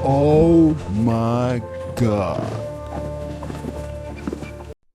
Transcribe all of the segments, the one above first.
Oh my God.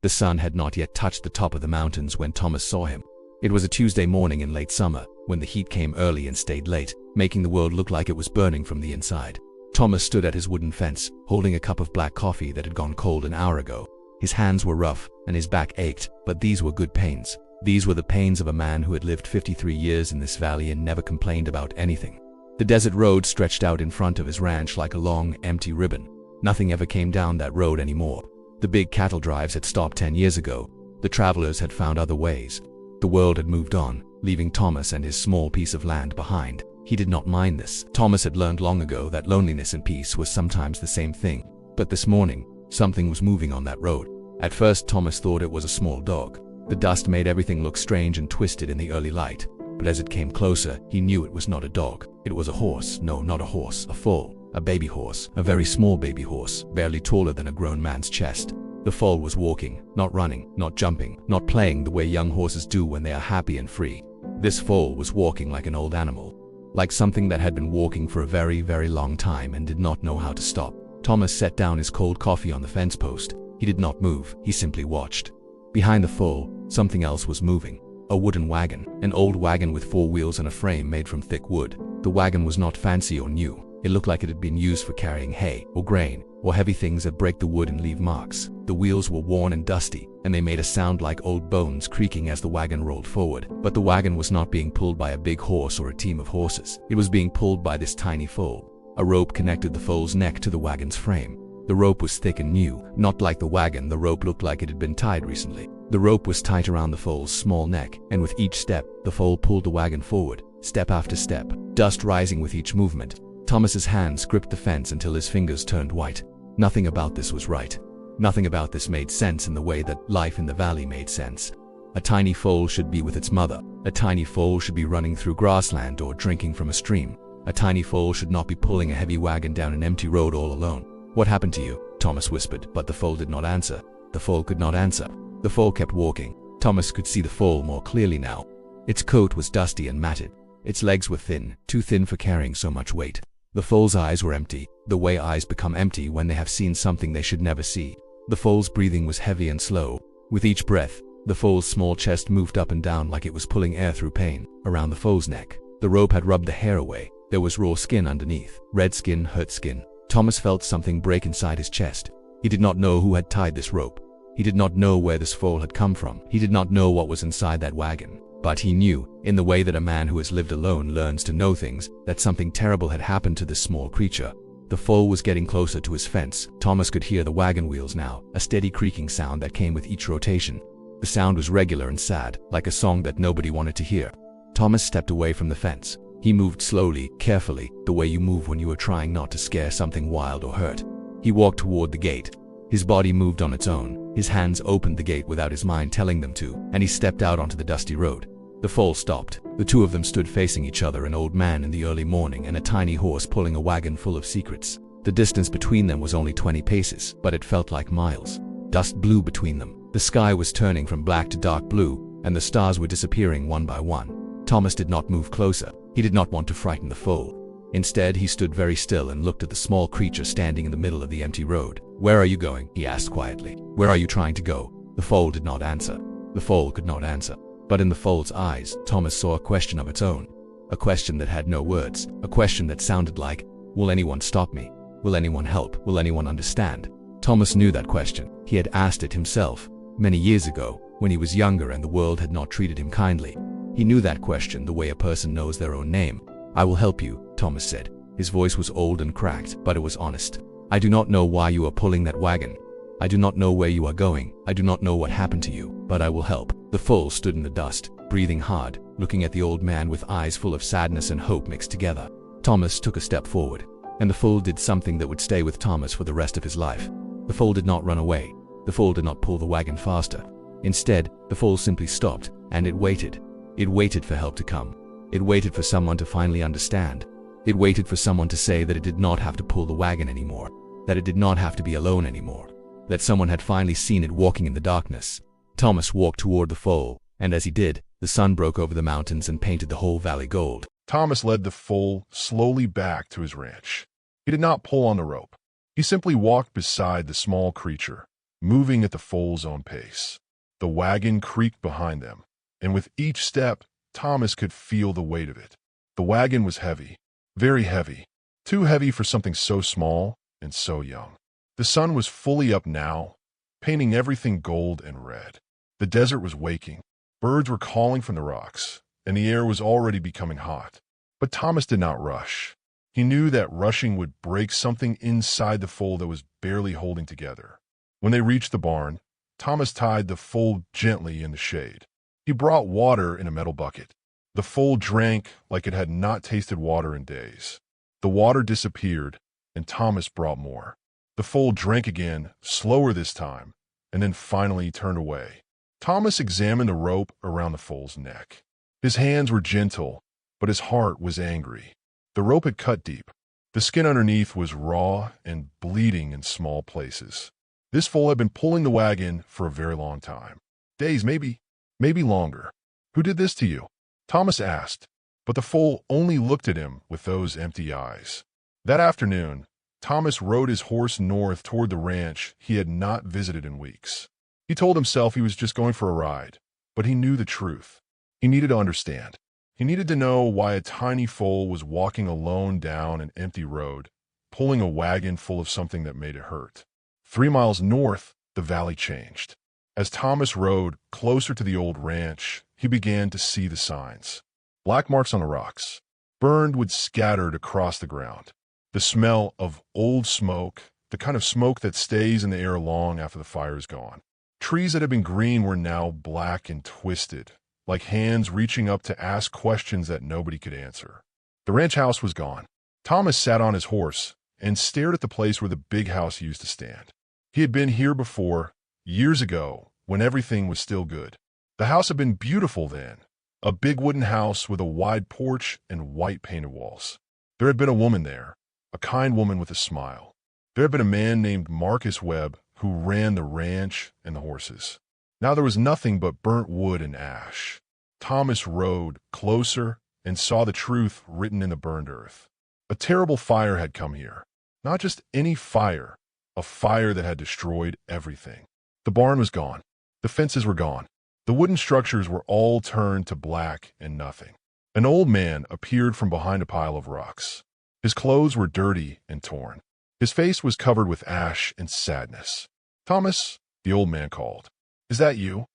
The sun had not yet touched the top of the mountains when Thomas saw him. It was a Tuesday morning in late summer, when the heat came early and stayed late, making the world look like it was burning from the inside. Thomas stood at his wooden fence, holding a cup of black coffee that had gone cold an hour ago. His hands were rough, and his back ached, but these were good pains. These were the pains of a man who had lived 53 years in this valley and never complained about anything. The desert road stretched out in front of his ranch like a long, empty ribbon. Nothing ever came down that road anymore. The big cattle drives had stopped 10 years ago. The travelers had found other ways. The world had moved on, leaving Thomas and his small piece of land behind. He did not mind this. Thomas had learned long ago that loneliness and peace was sometimes the same thing. But this morning, something was moving on that road. At first, Thomas thought it was a small dog. The dust made everything look strange and twisted in the early light. But as it came closer, he knew it was not a dog. It was a horse. No, not a horse. A foal. A baby horse. A very small baby horse, barely taller than a grown man's chest. The foal was walking, not running, not jumping, not playing the way young horses do when they are happy and free. This foal was walking like an old animal. Like something that had been walking for a very, very long time and did not know how to stop. Thomas set down his cold coffee on the fence post. He did not move, he simply watched. Behind the foal, something else was moving. A wooden wagon, an old wagon with 4 wheels and a frame made from thick wood. The wagon was not fancy or new. It looked like it had been used for carrying hay, or grain, or heavy things that break the wood and leave marks. The wheels were worn and dusty, and they made a sound like old bones creaking as the wagon rolled forward. But the wagon was not being pulled by a big horse or a team of horses. It was being pulled by this tiny foal. A rope connected the foal's neck to the wagon's frame. The rope was thick and new. Not like the wagon, the rope looked like it had been tied recently. The rope was tight around the foal's small neck, and with each step, the foal pulled the wagon forward, step after step, dust rising with each movement. Thomas's hands gripped the fence until his fingers turned white. Nothing about this was right. Nothing about this made sense in the way that life in the valley made sense. A tiny foal should be with its mother. A tiny foal should be running through grassland or drinking from a stream. A tiny foal should not be pulling a heavy wagon down an empty road all alone. "What happened to you?" Thomas whispered, but the foal did not answer. The foal could not answer. The foal kept walking. Thomas could see the foal more clearly now. Its coat was dusty and matted. Its legs were thin, too thin for carrying so much weight. The foal's eyes were empty, the way eyes become empty when they have seen something they should never see. The foal's breathing was heavy and slow. With each breath, the foal's small chest moved up and down like it was pulling air through pain. Around the foal's neck, the rope had rubbed the hair away. There was raw skin underneath. Red skin, hurt skin. Thomas felt something break inside his chest. He did not know who had tied this rope. He did not know where this foal had come from. He did not know what was inside that wagon. But he knew, in the way that a man who has lived alone learns to know things, that something terrible had happened to this small creature. The foal was getting closer to his fence. Thomas could hear the wagon wheels now, a steady creaking sound that came with each rotation. The sound was regular and sad, like a song that nobody wanted to hear. Thomas stepped away from the fence. He moved slowly, carefully, the way you move when you are trying not to scare something wild or hurt. He walked toward the gate. His body moved on its own. His hands opened the gate without his mind telling them to, and he stepped out onto the dusty road. The foal stopped. The two of them stood facing each other, an old man in the early morning and a tiny horse pulling a wagon full of secrets. The distance between them was only 20 paces, but it felt like miles. Dust blew between them. The sky was turning from black to dark blue, and the stars were disappearing one by one. Thomas did not move closer. He did not want to frighten the foal. Instead, he stood very still and looked at the small creature standing in the middle of the empty road. "Where are you going?" he asked quietly. "Where are you trying to go?" The foal did not answer. The foal could not answer. But in the foal's eyes, Thomas saw a question of its own. A question that had no words. A question that sounded like, "Will anyone stop me? Will anyone help? Will anyone understand?" Thomas knew that question. He had asked it himself, many years ago, when he was younger and the world had not treated him kindly. He knew that question the way a person knows their own name. "I will help you," Thomas said. His voice was old and cracked, but it was honest. "I do not know why you are pulling that wagon. I do not know where you are going. I do not know what happened to you, but I will help." The foal stood in the dust, breathing hard, looking at the old man with eyes full of sadness and hope mixed together. Thomas took a step forward, and the foal did something that would stay with Thomas for the rest of his life. The foal did not run away. The foal did not pull the wagon faster. Instead, the foal simply stopped, and it waited. It waited for help to come. It waited for someone to finally understand. It waited for someone to say that it did not have to pull the wagon anymore, that it did not have to be alone anymore, that someone had finally seen it walking in the darkness. Thomas walked toward the foal, and as he did, the sun broke over the mountains and painted the whole valley gold. Thomas led the foal slowly back to his ranch. He did not pull on the rope. He simply walked beside the small creature, moving at the foal's own pace. The wagon creaked behind them, and with each step, Thomas could feel the weight of it. The wagon was heavy, very heavy, too heavy for something so small and so young. The sun was fully up now, painting everything gold and red. The desert was waking. Birds were calling from the rocks, and the air was already becoming hot. But Thomas did not rush. He knew that rushing would break something inside the foal that was barely holding together. When they reached the barn, Thomas tied the foal gently in the shade. He brought water in a metal bucket. The foal drank like it had not tasted water in days. The water disappeared, and Thomas brought more. The foal drank again, slower this time, and then finally turned away. Thomas examined the rope around the foal's neck. His hands were gentle, but his heart was angry. The rope had cut deep. The skin underneath was raw and bleeding in small places. This foal had been pulling the wagon for a very long time. Days, maybe longer. "Who did this to you?" Thomas asked, but the foal only looked at him with those empty eyes. That afternoon, Thomas rode his horse north toward the ranch he had not visited in weeks. He told himself he was just going for a ride, but he knew the truth. He needed to understand. He needed to know why a tiny foal was walking alone down an empty road, pulling a wagon full of something that made it hurt. 3 miles north, the valley changed. As Thomas rode closer to the old ranch, he began to see the signs. Black marks on the rocks. Burned wood scattered across the ground. The smell of old smoke, the kind of smoke that stays in the air long after the fire is gone. Trees that had been green were now black and twisted, like hands reaching up to ask questions that nobody could answer. The ranch house was gone. Thomas sat on his horse and stared at the place where the big house used to stand. He had been here before, years ago, when everything was still good. The house had been beautiful then, a big wooden house with a wide porch and white painted walls. There had been a woman there, a kind woman with a smile. There had been a man named Marcus Webb who ran the ranch and the horses. Now there was nothing but burnt wood and ash. Thomas rode closer and saw the truth written in the burned earth. A terrible fire had come here. Not just any fire, a fire that had destroyed everything. The barn was gone. The fences were gone. The wooden structures were all turned to black and nothing. An old man appeared from behind a pile of rocks. His clothes were dirty and torn. His face was covered with ash and sadness. "Thomas," the old man called. "Is that you?"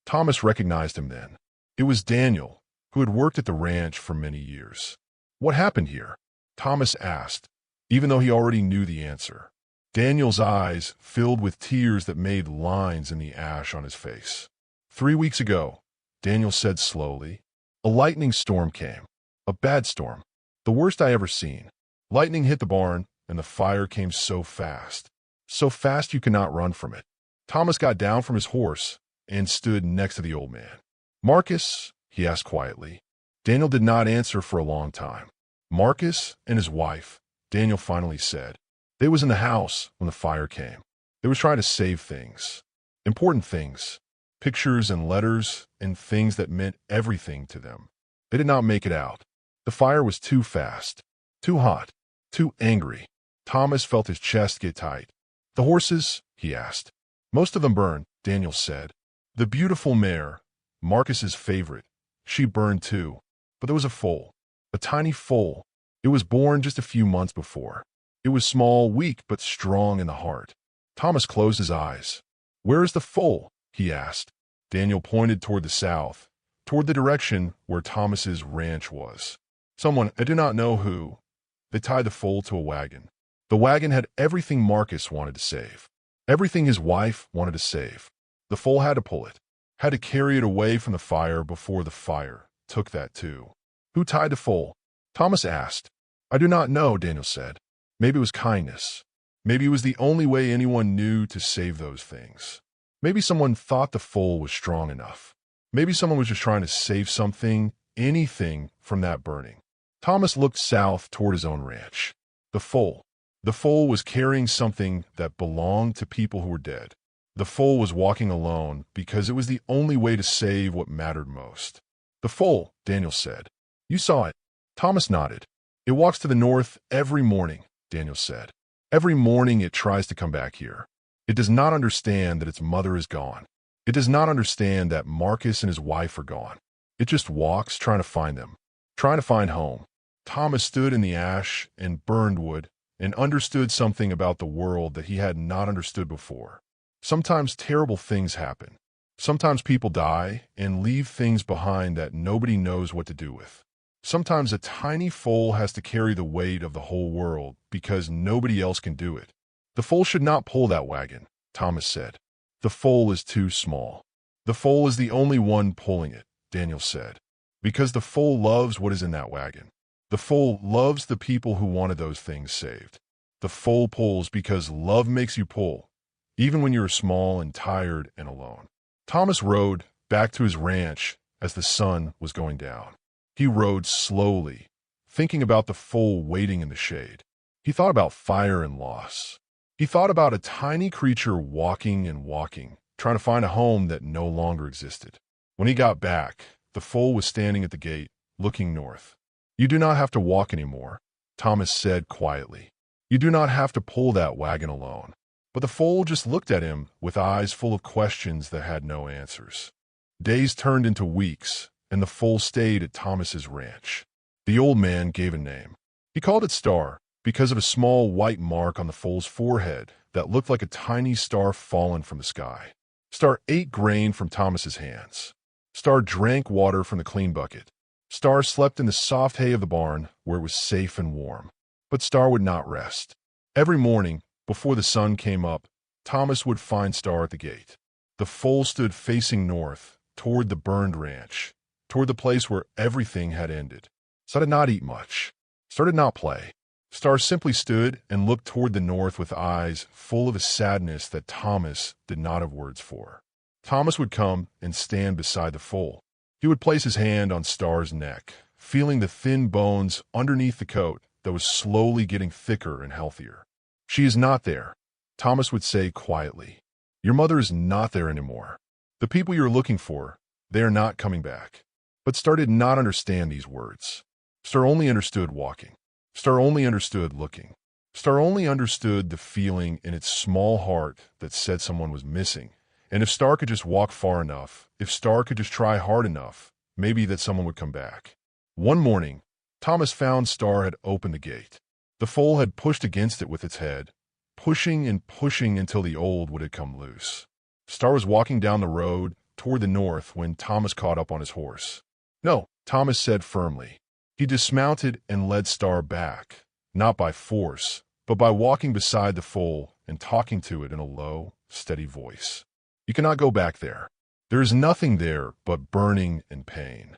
Thomas recognized him then. It was Daniel, who had worked at the ranch for many years. "What happened here?" Thomas asked, even though he already knew the answer. Daniel's eyes filled with tears that made lines in the ash on his face. 3 weeks ago, Daniel said slowly, a lightning storm came. A bad storm. The worst I ever seen. Lightning hit the barn, and the fire came so fast. So fast you could not run from it. Thomas got down from his horse and stood next to the old man. "Marcus?" he asked quietly. Daniel did not answer for a long time. "Marcus and his wife," Daniel finally said. "They was in the house when the fire came. They was trying to save things. Important things. Pictures and letters and things that meant everything to them. They did not make it out. The fire was too fast, too hot, too angry." Thomas felt his chest get tight. "The horses?" he asked. "Most of them burned," Daniel said. "The beautiful mare, Marcus's favorite, she burned too. But there was a foal, a tiny foal. It was born just a few months before. It was small, weak, but strong in the heart." Thomas closed his eyes. "Where is the foal?" he asked. Daniel pointed toward the south, toward the direction where Thomas's ranch was. Someone, I do not know who, they tied the foal to a wagon. The wagon had everything Marcus wanted to save, everything his wife wanted to save. The foal had to pull it, had to carry it away from the fire before the fire took that too. "Who tied the foal?" Thomas asked. "I do not know," Daniel said. "Maybe it was kindness. Maybe it was the only way anyone knew to save those things. Maybe someone thought the foal was strong enough. Maybe someone was just trying to save something, anything, from that burning." Thomas looked south toward his own ranch. The foal. The foal was carrying something that belonged to people who were dead. The foal was walking alone because it was the only way to save what mattered most. "The foal," Daniel said. "You saw it." Thomas nodded. "It walks to the north every morning. Daniel said. Every morning it tries to come back here. It does not understand that its mother is gone. It does not understand that Marcus and his wife are gone. It just walks trying to find them, trying to find home. Thomas stood in the ash and burned wood and understood something about the world that he had not understood before. Sometimes terrible things happen. Sometimes people die and leave things behind that nobody knows what to do with. Sometimes a tiny foal has to carry the weight of the whole world because nobody else can do it. The foal should not pull that wagon, Thomas said. The foal is too small. The foal is the only one pulling it, Daniel said, because the foal loves what is in that wagon. The foal loves the people who wanted those things saved. The foal pulls because love makes you pull, even when you're small and tired and alone. Thomas rode back to his ranch as the sun was going down. He rode slowly, thinking about the foal waiting in the shade. He thought about fire and loss. He thought about a tiny creature walking and walking, trying to find a home that no longer existed. When he got back, the foal was standing at the gate, looking north. "You do not have to walk anymore," Thomas said quietly. "You do not have to pull that wagon alone." But the foal just looked at him with eyes full of questions that had no answers. Days turned into weeks, and the foal stayed at Thomas's ranch. The old man gave a name. He called it Star because of a small white mark on the foal's forehead that looked like a tiny star fallen from the sky. Star ate grain from Thomas's hands. Star drank water from the clean bucket. Star slept in the soft hay of the barn where it was safe and warm. But Star would not rest. Every morning, before the sun came up, Thomas would find Star at the gate. The foal stood facing north, toward the burned ranch, toward the place where everything had ended. Star did not eat much. Star did not play. Star simply stood and looked toward the north with eyes full of a sadness that Thomas did not have words for. Thomas would come and stand beside the foal. He would place his hand on Star's neck, feeling the thin bones underneath the coat that was slowly getting thicker and healthier. "She is not there," Thomas would say quietly. "Your mother is not there anymore. The people you're looking for, they are not coming back." But Star did not understand these words. Star only understood walking. Star only understood looking. Star only understood the feeling in its small heart that said someone was missing. And if Star could just walk far enough, if Star could just try hard enough, maybe that someone would come back. One morning, Thomas found Star had opened the gate. The foal had pushed against it with its head, pushing and pushing until the old wood had come loose. Star was walking down the road toward the north when Thomas caught up on his horse. "No," Thomas said firmly. He dismounted and led Star back, not by force, but by walking beside the foal and talking to it in a low, steady voice. "You cannot go back there. There is nothing there but burning and pain."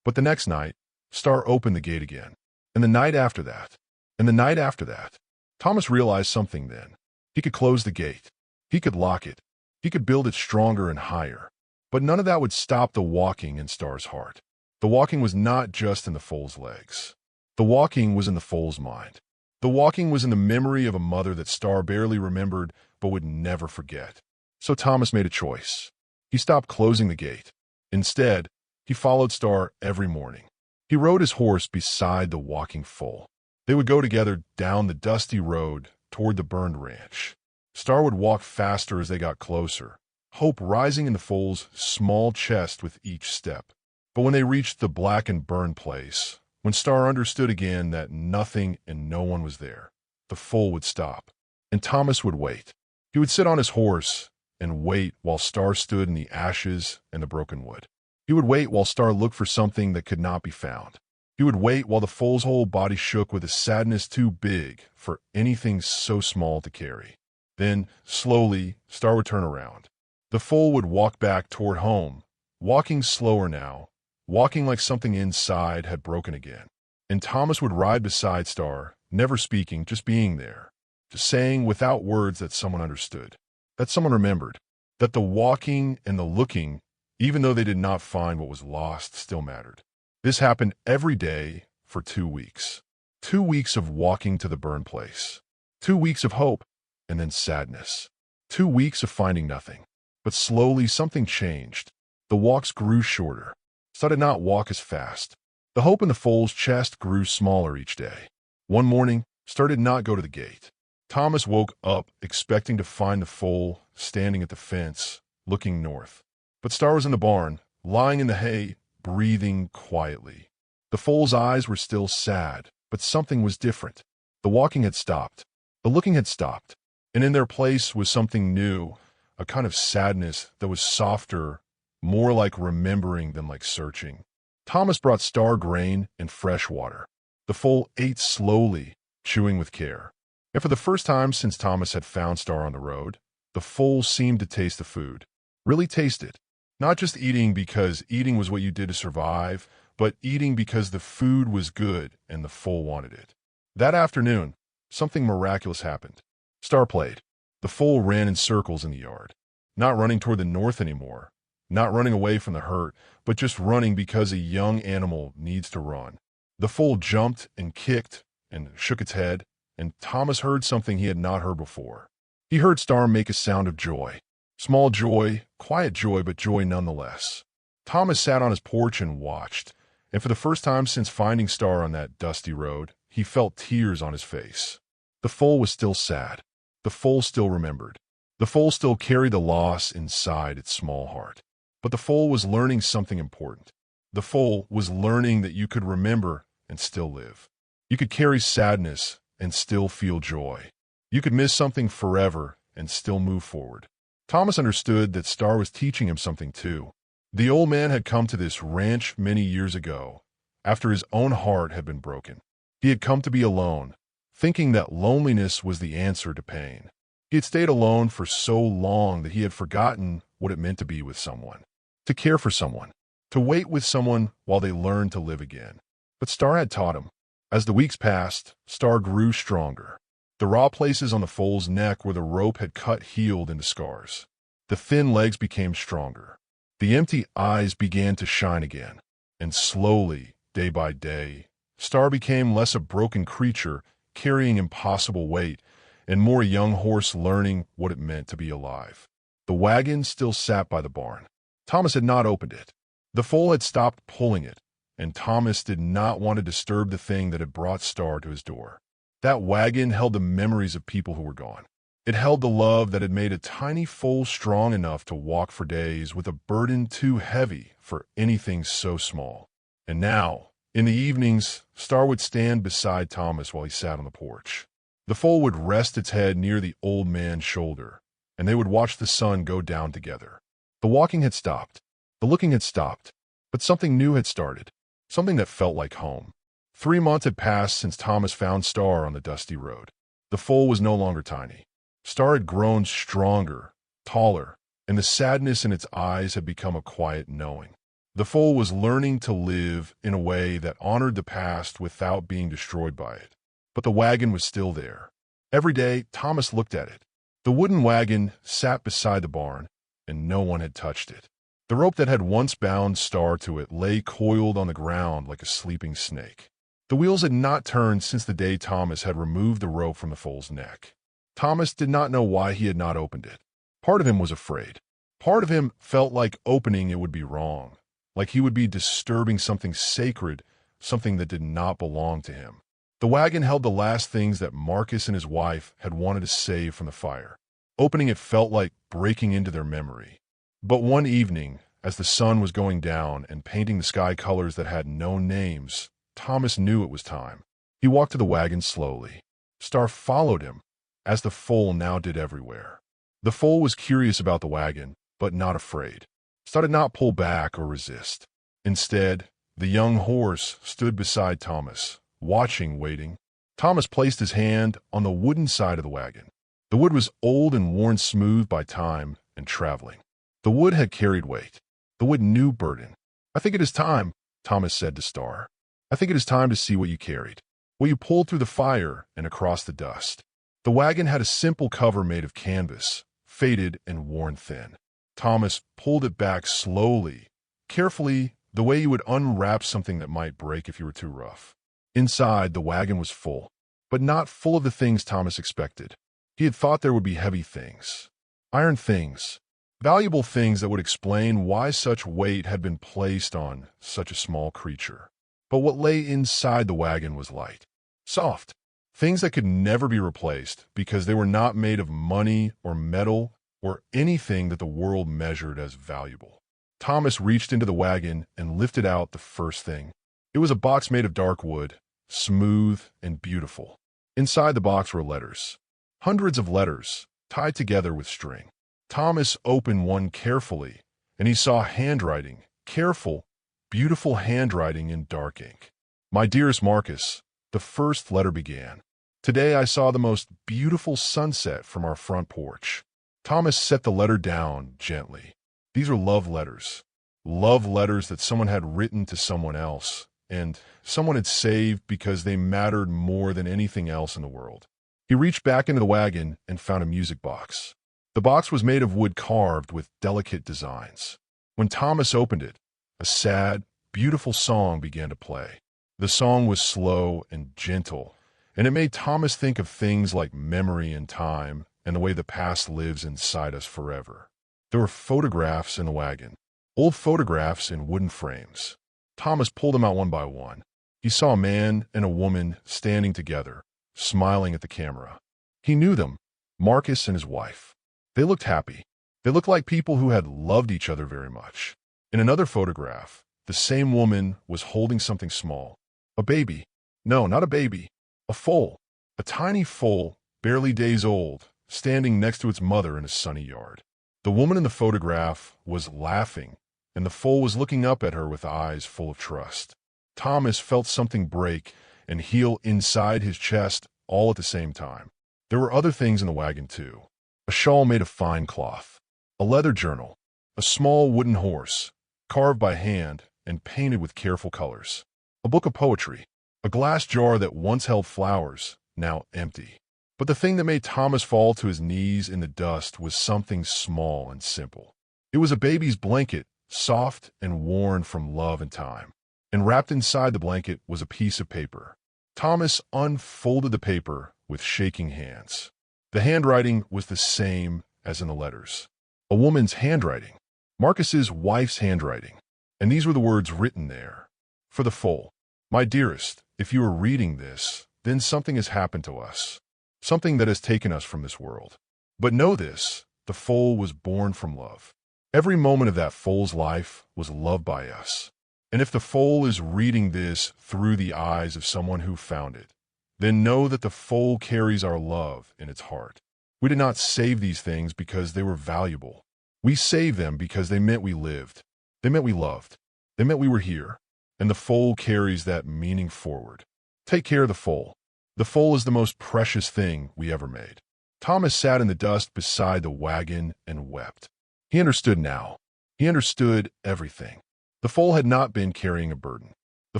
But the next night, Star opened the gate again. And the night after that, and the night after that, Thomas realized something then. He could close the gate. He could lock it. He could build it stronger and higher. But none of that would stop the walking in Star's heart. The walking was not just in the foal's legs. The walking was in the foal's mind. The walking was in the memory of a mother that Star barely remembered but would never forget. So Thomas made a choice. He stopped closing the gate. Instead, he followed Star every morning. He rode his horse beside the walking foal. They would go together down the dusty road toward the burned ranch. Star would walk faster as they got closer, hope rising in the foal's small chest with each step. But when they reached the black and burned place, when Star understood again that nothing and no one was there, the foal would stop, and Thomas would wait. He would sit on his horse and wait while Star stood in the ashes and the broken wood. He would wait while Star looked for something that could not be found. He would wait while the foal's whole body shook with a sadness too big for anything so small to carry. Then, slowly, Star would turn around. The foal would walk back toward home, walking slower now, walking like something inside had broken again. And Thomas would ride beside Star, never speaking, just being there, just saying without words that someone understood, that someone remembered, that the walking and the looking, even though they did not find what was lost, still mattered. This happened every day for 2 weeks. 2 weeks of walking to the burned place. 2 weeks of hope, and then sadness. 2 weeks of finding nothing. But slowly something changed. The walks grew shorter. Star did not walk as fast. The hope in the foal's chest grew smaller each day. One morning, Star did not go to the gate. Thomas woke up expecting to find the foal standing at the fence, looking north. But Star was in the barn, lying in the hay, breathing quietly. The foal's eyes were still sad, but something was different. The walking had stopped. The looking had stopped. And in their place was something new, a kind of sadness that was softer, more like remembering than like searching. Thomas brought Star grain and fresh water. The foal ate slowly, chewing with care. And for the first time since Thomas had found Star on the road, the foal seemed to taste the food. Really taste it. Not just eating because eating was what you did to survive, but eating because the food was good and the foal wanted it. That afternoon, something miraculous happened. Star played. The foal ran in circles in the yard, not running toward the north anymore, not running away from the hurt, but just running because a young animal needs to run. The foal jumped and kicked and shook its head, and Thomas heard something he had not heard before. He heard Star make a sound of joy. Small joy, quiet joy, but joy nonetheless. Thomas sat on his porch and watched, and for the first time since finding Star on that dusty road, he felt tears on his face. The foal was still sad. The foal still remembered. The foal still carried the loss inside its small heart. But the foal was learning something important. The foal was learning that you could remember and still live. You could carry sadness and still feel joy. You could miss something forever and still move forward. Thomas understood that Star was teaching him something too. The old man had come to this ranch many years ago, after his own heart had been broken. He had come to be alone, thinking that loneliness was the answer to pain. He had stayed alone for so long that he had forgotten what it meant to be with someone, to care for someone, to wait with someone while they learned to live again. But Star had taught him. As the weeks passed, Star grew stronger. The raw places on the foal's neck where the rope had cut healed into scars. The thin legs became stronger. The empty eyes began to shine again. And slowly, day by day, Star became less a broken creature carrying impossible weight and more a young horse learning what it meant to be alive. The wagon still sat by the barn. Thomas had not opened it. The foal had stopped pulling it, and Thomas did not want to disturb the thing that had brought Star to his door. That wagon held the memories of people who were gone. It held the love that had made a tiny foal strong enough to walk for days with a burden too heavy for anything so small. And now, in the evenings, Star would stand beside Thomas while he sat on the porch. The foal would rest its head near the old man's shoulder, and they would watch the sun go down together. The walking had stopped. The looking had stopped. But something new had started. Something that felt like home. 3 months had passed since Thomas found Star on the dusty road. The foal was no longer tiny. Star had grown stronger, taller, and the sadness in its eyes had become a quiet knowing. The foal was learning to live in a way that honored the past without being destroyed by it. But the wagon was still there. Every day, Thomas looked at it. The wooden wagon sat beside the barn, and no one had touched it. The rope that had once bound Star to it lay coiled on the ground like a sleeping snake. The wheels had not turned since the day Thomas had removed the rope from the foal's neck. Thomas did not know why he had not opened it. Part of him was afraid. Part of him felt like opening it would be wrong, like he would be disturbing something sacred, something that did not belong to him. The wagon held the last things that Marcus and his wife had wanted to save from the fire. Opening it felt like breaking into their memory. But one evening, as the sun was going down and painting the sky colors that had no names, Thomas knew it was time. He walked to the wagon slowly. Star followed him, as the foal now did everywhere. The foal was curious about the wagon, but not afraid. Star did not pull back or resist. Instead, the young horse stood beside Thomas, watching, waiting. Thomas placed his hand on the wooden side of the wagon. The wood was old and worn smooth by time and traveling. The wood had carried weight. The wood knew burden. "I think it is time," Thomas said to Star. "I think it is time to see what you carried, what you pulled through the fire and across the dust." The wagon had a simple cover made of canvas, faded and worn thin. Thomas pulled it back slowly, carefully, the way you would unwrap something that might break if you were too rough. Inside, the wagon was full, but not full of the things Thomas expected. He had thought there would be heavy things, iron things, valuable things that would explain why such weight had been placed on such a small creature. But what lay inside the wagon was light, soft, Things that could never be replaced because they were not made of money or metal or anything that the world measured as valuable. Thomas reached into the wagon and lifted out the first thing. It was a box made of dark wood, smooth and beautiful. Inside the box were letters. Hundreds of letters, tied together with string. Thomas opened one carefully, and he saw handwriting, careful, beautiful handwriting in dark ink. My dearest Marcus, the first letter began. Today I saw the most beautiful sunset from our front porch. Thomas set the letter down gently. These are love letters that someone had written to someone else, and someone had saved because they mattered more than anything else in the world. He reached back into the wagon and found a music box. The box was made of wood carved with delicate designs. When Thomas opened it, a sad, beautiful song began to play. The song was slow and gentle, and it made Thomas think of things like memory and time and the way the past lives inside us forever. There were photographs in the wagon, old photographs in wooden frames. Thomas pulled them out one by one. He saw a man and a woman standing together, smiling at the camera. He knew them, Marcus and his wife. They looked happy. They looked like people who had loved each other very much. In another photograph, the same woman was holding something small. A baby. No, not a baby. A foal. A tiny foal, barely days old, standing next to its mother in a sunny yard. The woman in the photograph was laughing, and the foal was looking up at her with eyes full of trust. Thomas felt something break and heal inside his chest all at the same time. There were other things in the wagon too. A shawl made of fine cloth, a leather journal, a small wooden horse, carved by hand and painted with careful colors, a book of poetry, a glass jar that once held flowers, now empty. But the thing that made Thomas fall to his knees in the dust was something small and simple. It was a baby's blanket, soft and worn from love and time. And wrapped inside the blanket was a piece of paper. Thomas unfolded the paper with shaking hands. The handwriting was the same as in the letters. A woman's handwriting. Marcus's wife's handwriting. And these were the words written there. For the foal. My dearest, if you are reading this, then something has happened to us. Something that has taken us from this world. But know this, the foal was born from love. Every moment of that foal's life was loved by us. And if the foal is reading this through the eyes of someone who found it, then know that the foal carries our love in its heart. We did not save these things because they were valuable. We saved them because they meant we lived. They meant we loved. They meant we were here. And the foal carries that meaning forward. Take care of the foal. The foal is the most precious thing we ever made. Thomas sat in the dust beside the wagon and wept. He understood now. He understood everything. The foal had not been carrying a burden. The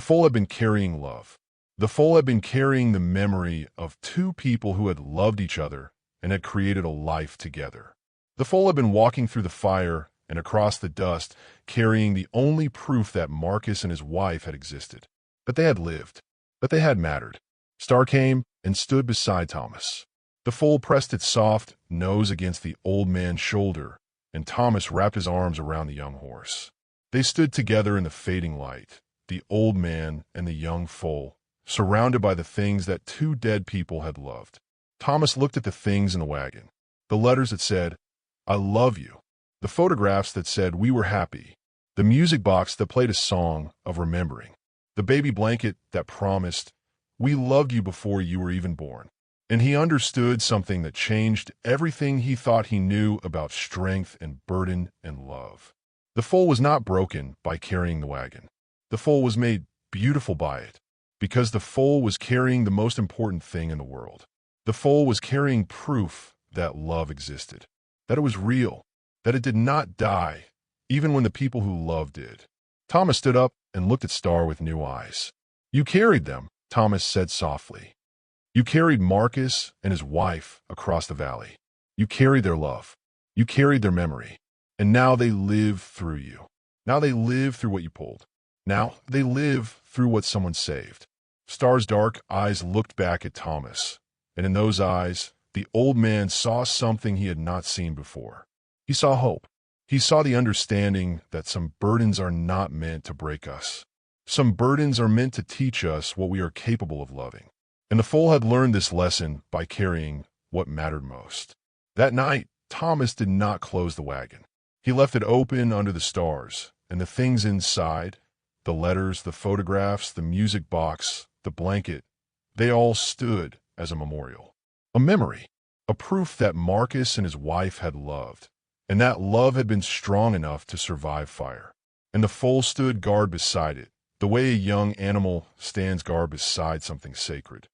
foal had been carrying love. The foal had been carrying the memory of two people who had loved each other and had created a life together. The foal had been walking through the fire and across the dust, carrying the only proof that Marcus and his wife had existed, that they had lived, that they had mattered. Star came and stood beside Thomas. The foal pressed its soft nose against the old man's shoulder, and Thomas wrapped his arms around the young horse. They stood together in the fading light, the old man and the young foal, surrounded by the things that two dead people had loved. Thomas looked at the things in the wagon, the letters that said, I love you, the photographs that said we were happy, the music box that played a song of remembering, the baby blanket that promised, we loved you before you were even born. And he understood something that changed everything he thought he knew about strength and burden and love. The foal was not broken by carrying the wagon. The foal was made beautiful by it, because the foal was carrying the most important thing in the world. The foal was carrying proof that love existed, that it was real, that it did not die, even when the people who loved did. Thomas stood up and looked at Star with new eyes. You carried them, Thomas said softly. You carried Marcus and his wife across the valley. You carried their love. You carried their memory. And now they live through you. Now they live through what you pulled. Now they live through what someone saved. Star's dark eyes looked back at Thomas, and in those eyes, the old man saw something he had not seen before. He saw hope. He saw the understanding that some burdens are not meant to break us. Some burdens are meant to teach us what we are capable of loving. And the foal had learned this lesson by carrying what mattered most. That night, Thomas did not close the wagon. He left it open under the stars, and the things inside, the letters, the photographs, the music box, the blanket, they all stood as a memorial. A memory, a proof that Marcus and his wife had loved, and that love had been strong enough to survive fire. And the foal stood guard beside it, the way a young animal stands guard beside something sacred.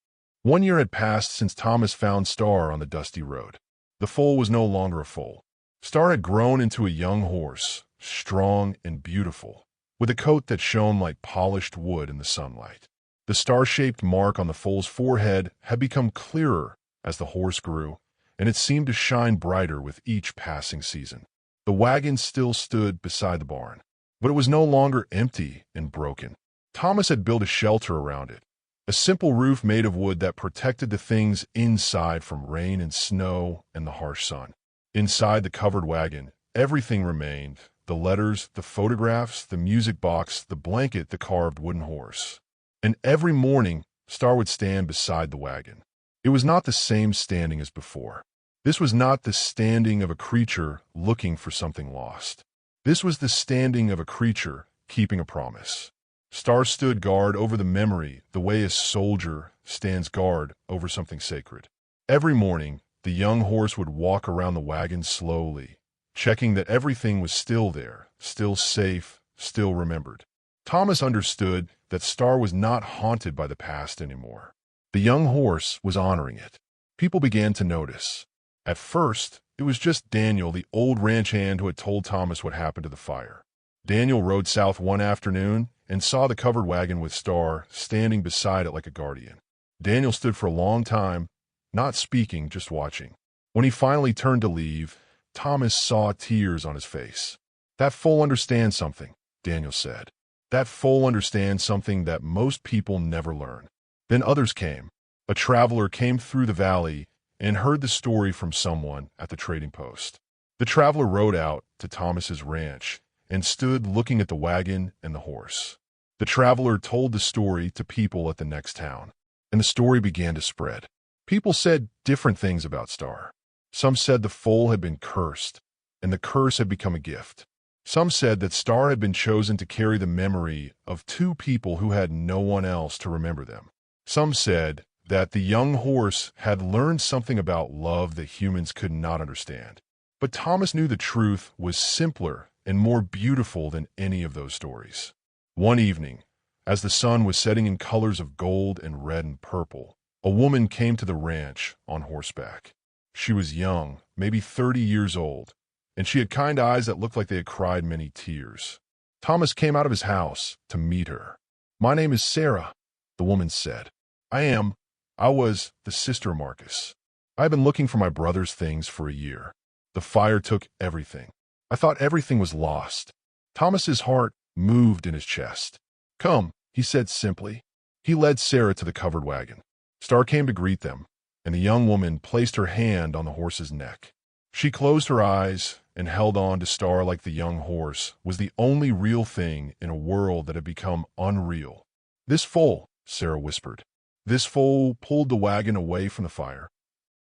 1 year had passed since Thomas found Star on the dusty road. The foal was no longer a foal. Star had grown into a young horse, strong and beautiful, with a coat that shone like polished wood in the sunlight. The star-shaped mark on the foal's forehead had become clearer as the horse grew, and it seemed to shine brighter with each passing season. The wagon still stood beside the barn, but it was no longer empty and broken. Thomas had built a shelter around it, a simple roof made of wood that protected the things inside from rain and snow and the harsh sun. Inside the covered wagon, everything remained: the letters, the photographs, the music box, the blanket, the carved wooden horse. And every morning, Star would stand beside the wagon. It was not the same standing as before. This was not the standing of a creature looking for something lost. This was the standing of a creature keeping a promise. Star stood guard over the memory the way a soldier stands guard over something sacred. Every morning, the young horse would walk around the wagon slowly, checking that everything was still there, still safe, still remembered. Thomas understood that Star was not haunted by the past anymore. The young horse was honoring it. People began to notice. At first, it was just Daniel, the old ranch hand who had told Thomas what happened to the fire. Daniel rode south one afternoon and saw the covered wagon with Star standing beside it like a guardian. Daniel stood for a long time, not speaking, just watching. When he finally turned to leave, Thomas saw tears on his face. "That foal understands something," Daniel said. "That foal understands something that most people never learn." Then others came. A traveler came through the valley and heard the story from someone at the trading post. The traveler rode out to Thomas's ranch and stood looking at the wagon and the horse. The traveler told the story to people at the next town, and the story began to spread. People said different things about Star. Some said the foal had been cursed, and the curse had become a gift. Some said that Star had been chosen to carry the memory of two people who had no one else to remember them. Some said that the young horse had learned something about love that humans could not understand. But Thomas knew the truth was simpler and more beautiful than any of those stories. One evening, as the sun was setting in colors of gold and red and purple, a woman came to the ranch on horseback. She was young, maybe 30 years old, and she had kind eyes that looked like they had cried many tears. Thomas came out of his house to meet her. "My name is Sarah," the woman said. I was the sister of Marcus. I have been looking for my brother's things for a year. The fire took everything. I thought everything was lost." Thomas's heart moved in his chest. "Come," he said simply. He led Sarah to the covered wagon. Star came to greet them, and the young woman placed her hand on the horse's neck. She closed her eyes and held on to Star like the young horse was the only real thing in a world that had become unreal. "This foal," Sarah whispered. "This foal pulled the wagon away from the fire."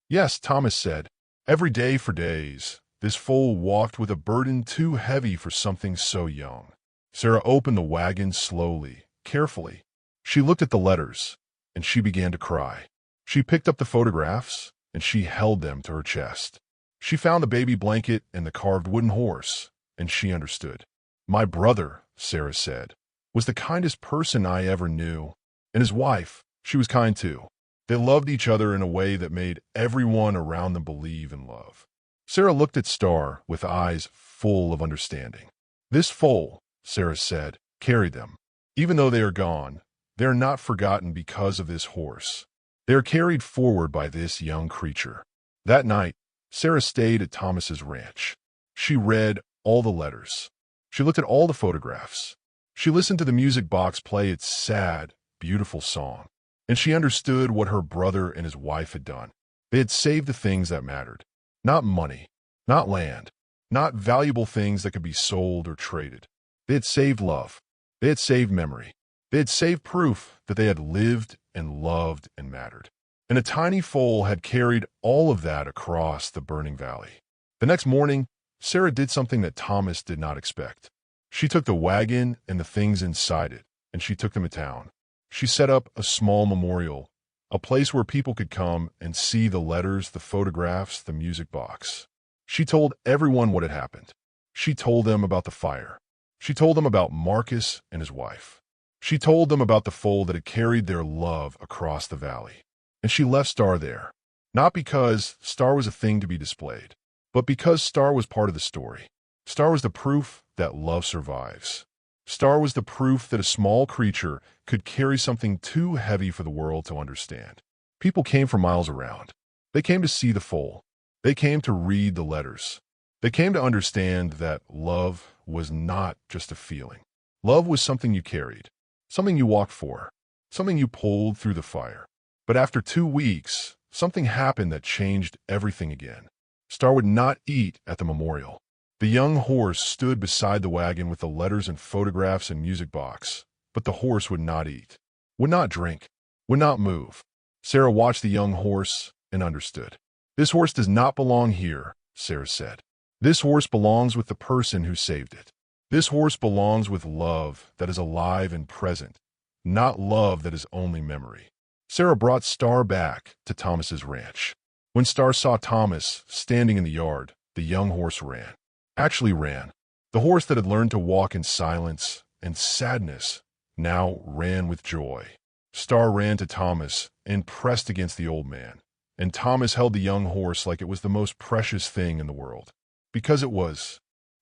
"Yes," Thomas said. "Every day for days, this foal walked with a burden too heavy for something so young." Sarah opened the wagon slowly, carefully. She looked at the letters, and she began to cry. She picked up the photographs, and she held them to her chest. She found the baby blanket and the carved wooden horse, and she understood. "My brother," Sarah said, "was the kindest person I ever knew. And his wife, she was kind too. They loved each other in a way that made everyone around them believe in love." Sarah looked at Star with eyes full of understanding. "This foal," Sarah said, "carried them. Even though they are gone, they are not forgotten because of this horse. They are carried forward by this young creature." That night, Sarah stayed at Thomas's ranch. She read all the letters. She looked at all the photographs. She listened to the music box play its sad, beautiful song. And she understood what her brother and his wife had done. They had saved the things that mattered. Not money, not land, not valuable things that could be sold or traded. They had saved love. They had saved memory. They had saved proof that they had lived and loved and mattered. And a tiny foal had carried all of that across the burning valley. The next morning, Sarah did something that Thomas did not expect. She took the wagon and the things inside it, and she took them to town. She set up a small memorial, a place where people could come and see the letters, the photographs, the music box. She told everyone what had happened. She told them about the fire. She told them about Marcus and his wife. She told them about the foal that had carried their love across the valley. And she left Star there, not because Star was a thing to be displayed, but because Star was part of the story. Star was the proof that love survives. Star was the proof that a small creature could carry something too heavy for the world to understand. People came from miles around. They came to see the foal. They came to read the letters. They came to understand that love was not just a feeling. Love was something you carried, something you walked for, something you pulled through the fire. But after 2 weeks, something happened that changed everything again. Star would not eat at the memorial. The young horse stood beside the wagon with the letters and photographs and music box, but the horse would not eat, would not drink, would not move. Sarah watched the young horse and understood. This horse does not belong here, Sarah said. This horse belongs with the person who saved it. This horse belongs with love that is alive and present, not love that is only memory. Sarah brought Star back to Thomas's ranch. When Star saw Thomas standing in the yard, the young horse ran. Actually ran. The horse that had learned to walk in silence and sadness now ran with joy. Star ran to Thomas and pressed against the old man, and Thomas held the young horse like it was the most precious thing in the world. Because it was.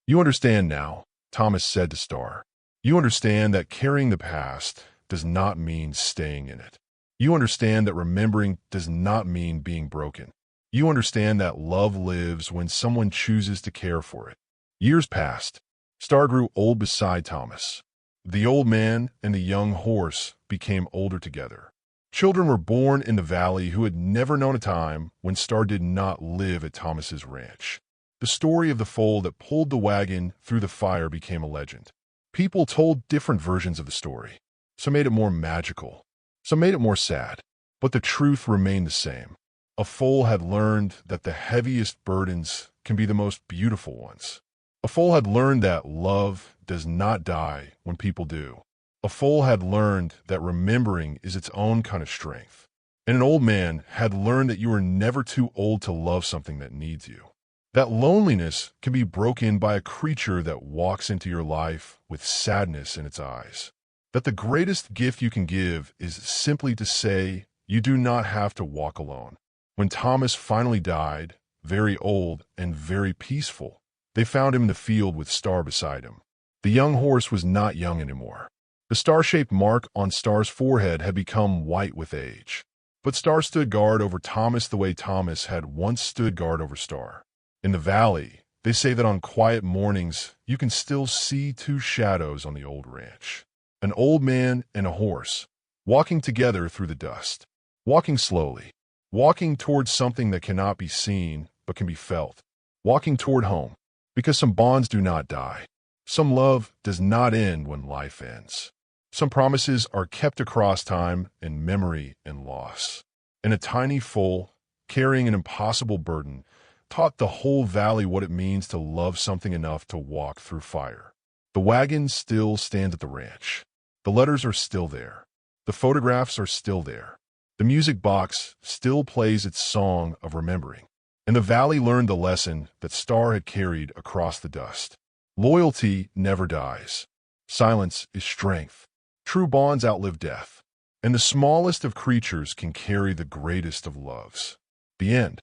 You understand now, Thomas said to Star. You understand that carrying the past does not mean staying in it. You understand that remembering does not mean being broken. You understand that love lives when someone chooses to care for it. Years passed. Star grew old beside Thomas. The old man and the young horse became older together. Children were born in the valley who had never known a time when Star did not live at Thomas's ranch. The story of the foal that pulled the wagon through the fire became a legend. People told different versions of the story. Some made it more magical. Some made it more sad. But the truth remained the same. A foal had learned that the heaviest burdens can be the most beautiful ones. A foal had learned that love does not die when people do. A foal had learned that remembering is its own kind of strength. And an old man had learned that you are never too old to love something that needs you. That loneliness can be broken by a creature that walks into your life with sadness in its eyes. That the greatest gift you can give is simply to say, you do not have to walk alone. When Thomas finally died, very old and very peaceful, they found him in the field with Star beside him. The young horse was not young anymore. The star-shaped mark on Star's forehead had become white with age. But Star stood guard over Thomas the way Thomas had once stood guard over Star. In the valley, they say that on quiet mornings, you can still see 2 shadows on the old ranch. An old man and a horse, walking together through the dust, walking slowly, walking towards something that cannot be seen but can be felt, walking toward home, because some bonds do not die. Some love does not end when life ends. Some promises are kept across time and memory and loss. And a tiny foal, carrying an impossible burden, taught the whole valley what it means to love something enough to walk through fire. The wagon still stands at the ranch. The letters are still there. The photographs are still there. The music box still plays its song of remembering. And the valley learned the lesson that Star had carried across the dust. Loyalty never dies. Silence is strength. True bonds outlive death. And the smallest of creatures can carry the greatest of loves. The end.